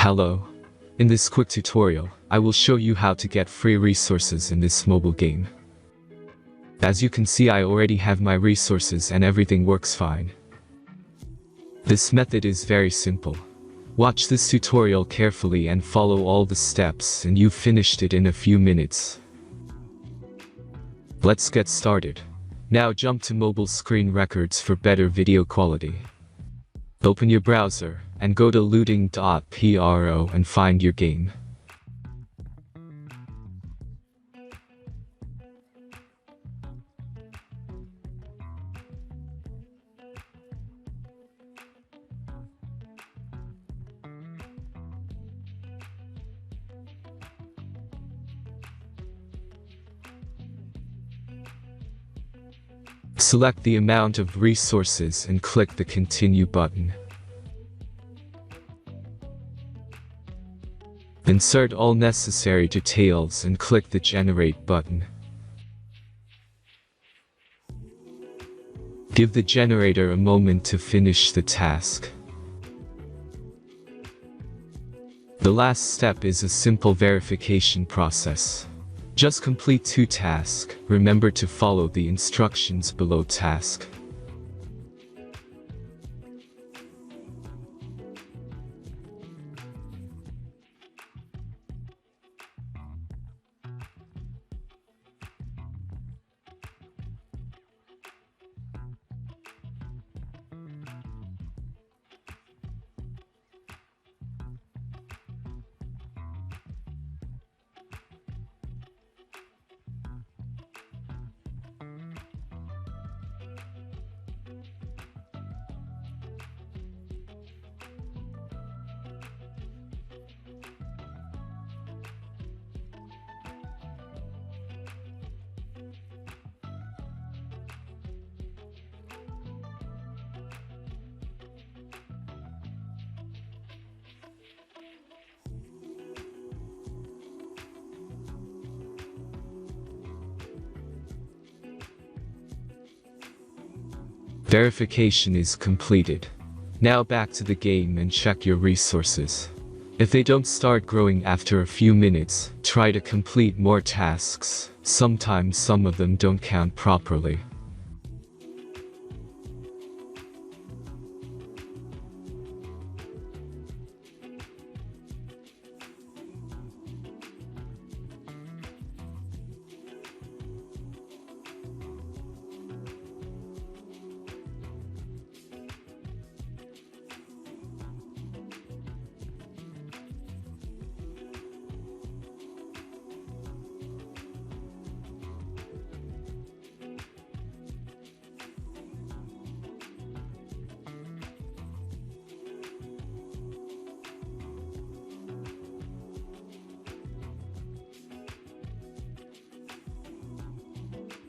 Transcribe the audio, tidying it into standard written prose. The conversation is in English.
Hello. In this quick tutorial, I will show you how to get free resources in this mobile game. As you can see, I already have my resources and everything works fine. This method is very simple. Watch this tutorial carefully and follow all the steps and you've finished it in a few minutes. Let's get started. Now jump to mobile screen records for better video quality. Open your browser and go to looting.Pro and find your game. Select the amount of resources and click the Continue button. Insert all necessary details and click the Generate button. Give the generator a moment to finish the task. The last step is a simple verification process. Just complete 2 tasks. Remember to follow the instructions below task. Verification is completed. Now back to the game and check your resources. If they don't start growing after a few minutes, try to complete more tasks. Sometimes some of them don't count properly.